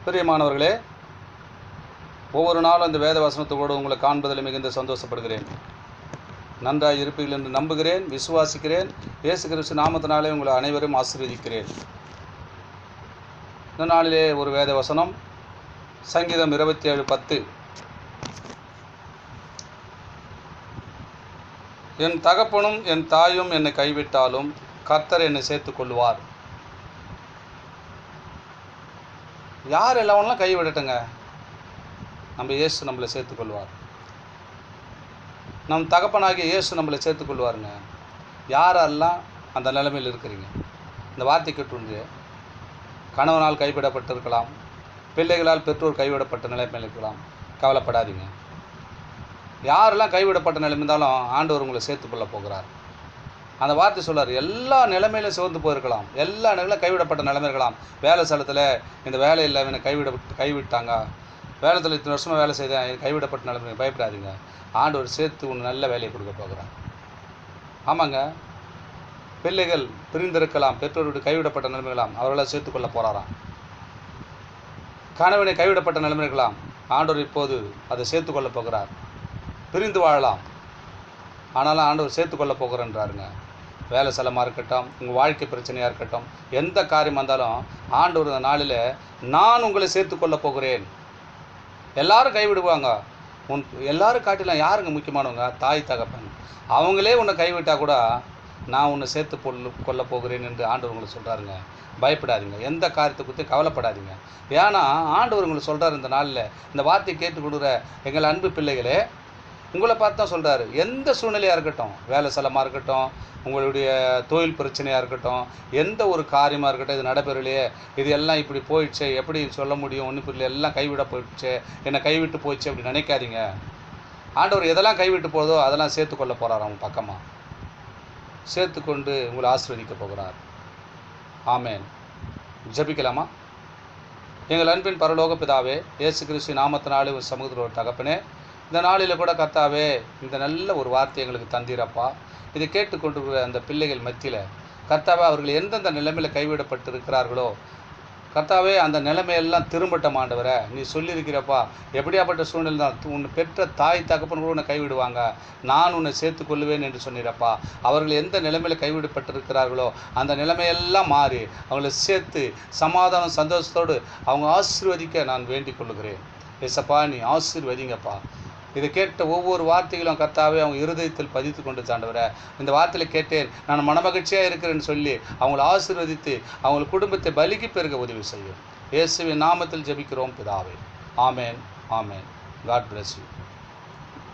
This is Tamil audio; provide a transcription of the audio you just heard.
பிரியமானவர்களே, ஒவ்வொரு நாளும் இந்த வேத வசனத்தோடு உங்களை காண்பதில் மிகுந்த சந்தோஷப்படுகிறேன். நன்றாக இருப்பீர்கள் என்று நம்புகிறேன், விசுவாசிக்கிறேன். இயேசு கிறிஸ்து நாமத்தினாலே உங்களை அனைவரும் ஆசீர்வதிக்கிறேன். இந்த நாளிலே ஒரு வேத வசனம், சங்கீதம் 27:10. என் தகப்பனும் என் தாயும் என்னை கைவிட்டாலும் கர்த்தர் என்னை சேர்த்துக் கொள்வார். யார் எல்லாவெல்லாம் கைவிடட்டுங்க, நம்ம இயேசு நம்மளை சேர்த்துக்கொள்வார். நம் தகப்பனாகிய இயேசு நம்மளை சேர்த்துக்கொள்வாருங்க. யாரெல்லாம் அந்த நிலைமையில் இருக்கிறீங்க, இந்த வார்த்தை கேட்டு கணவனால் கைவிடப்பட்டிருக்கலாம், பிள்ளைகளால் பெற்றோர் கைவிடப்பட்ட நிலைமையில் இருக்கலாம், கவலைப்படாதீங்க. யாரெல்லாம் கைவிடப்பட்ட நிலைமை இருந்தாலும் ஆண்டவர் உங்களை சேர்த்துக்கொள்ள போகிறார். அந்த வார்த்தை சொல்கிறார், எல்லா நிலைமையிலும் சிவந்து போயிருக்கலாம், எல்லா நிலையிலும் கைவிடப்பட்ட நிலைமை இருக்கலாம். வேலை ஸ்தலத்தில் இந்த வேலை இல்லை, என்னை கைவிட்டாங்க, வேலைத்தில் இத்தனை வருஷமாக வேலை செய்தேன், கைவிடப்பட்ட நிலைமை. பயப்படாதீங்க, ஆண்டவர் சேர்த்து ஒன்று நல்ல வேலையை கொடுக்க போகிறார். ஆமாங்க, பிள்ளைகள் பிரிந்திருக்கலாம், பெற்றோருடைய கைவிடப்பட்ட நிலைமைகளாம், அவர்களால் சேர்த்துக்கொள்ள போகிறாராம். கணவனை கைவிடப்பட்ட நிலைமை இருக்கலாம், ஆண்டவர் இப்போது அதை சேர்த்துக்கொள்ள போகிறார். பிரிந்து வாழலாம், ஆனாலும் ஆண்டவர் சேர்த்துக்கொள்ள போகிறேன்றாருங்க. வேலை ஸ்தலமாக இருக்கட்டும், உங்கள் வாழ்க்கை பிரச்சனையாக இருக்கட்டும், எந்த காரியமாக இருந்தாலும் ஆண்டவர் இந்த நாளில் நான் உங்களை சேர்த்துக்கொள்ள போகிறேன். எல்லாரும் கைவிடுவாங்க, எல்லாரும் காட்டிலாம் யாருங்க முக்கியமானவங்க? தாய் தகப்பன். அவங்களே உன்னை கைவிட்டால் கூட நான் உன்னை சேர்த்து கொள்ள போகிறேன் என்று ஆண்டவர் உங்களை சொல்கிறாருங்க. பயப்படாதீங்க, எந்த காரியத்தை குறித்து கவலைப்படாதீங்க. ஏன்னா ஆண்டவர் உங்களை சொல்கிறார் இந்த நாளில். இந்த வார்த்தையை கேட்டுக்கொடுக்குற எங்கள் அன்பு பிள்ளைகளே, உங்களை பார்த்து தான் சொல்கிறாரு. எந்த சூழ்நிலையாக இருக்கட்டும், வேலை ஸ்தலமாக இருக்கட்டும், உங்களுடைய தொழில் பிரச்சனையாக இருக்கட்டும், எந்த ஒரு காரியமாக இருக்கட்டும், இது நடைபெறலையே, இது எல்லாம் இப்படி போயிடுச்சு, எப்படி சொல்ல முடியும், ஒன்றும் புரியல, எல்லாம் கைவிட போயிடுச்சு, என்னை கைவிட்டு போயிடுச்சு அப்படி நினைக்காதீங்க. ஆண்டவர் எதெல்லாம் கைவிட்டு போதோ அதெல்லாம் சேர்த்துக்கொள்ள போகிறார். அவங்க பக்கமாக சேர்த்துக்கொண்டு உங்களை ஆசீர்வதிக்க போகிறார். ஆமேன். ஜெபிக்கலாமா? எங்கள் அன்பின் பரலோக பிதாவே, இயேசு கிறிஸ்து நாமத்தினாலே ஒரு சமூகத்தில் ஒரு தகப்பனே, இந்த நாளில் கூட கர்த்தாவே இந்த நல்ல ஒரு வார்த்தை எங்களுக்கு தந்தீரப்பா. இதை கேட்டுக்கொண்டிருக்கிற அந்த பிள்ளைகள் மத்தியில் கர்த்தாவே, அவர்கள் எந்தெந்த நிலைமையில் கைவிடப்பட்டு இருக்கிறார்களோ கர்த்தாவே, அந்த நிலைமையெல்லாம் திரும்பட்டும் ஆண்டவரை. நீ சொல்லியிருக்கிறப்பா, எப்படியாப்பட்ட சூழ்நிலை தான் உன்னை பெற்ற தாய் தகப்பன் கூட உன்னை கைவிடுவாங்க, நான் உன்னை சேர்த்துக்கொள்வேன் என்று சொன்னீரப்பா. அவர்கள் எந்த நிலைமையில் கைவிடப்பட்டிருக்கிறார்களோ அந்த நிலைமையெல்லாம் மாறி அவங்களை சேர்த்து சமாதானம் சந்தோஷத்தோடு அவங்க ஆசீர்வதிக்க நான் வேண்டிக் கொள்ளுகிறேன். ஏசப்பா, நீ ஆசீர்வதிங்கப்பா. இதை கேட்ட ஒவ்வொரு வார்த்தைகளும் கர்த்தாவே அவங்க இருதயத்தில் பதித்து கொண்டு ஆண்டவரே, இந்த வார்த்தையில் கேட்டேன், நான் மனமகிழ்ச்சியாக இருக்கிறேன்னு சொல்லி அவங்களை ஆசீர்வதித்து அவங்க குடும்பத்தை பலிக்கு பெருக உதவி செய்யும். இயேசுவின் நாமத்தில் ஜெபிக்கிறோம் பிதாவே. ஆமேன், ஆமேன். God bless you.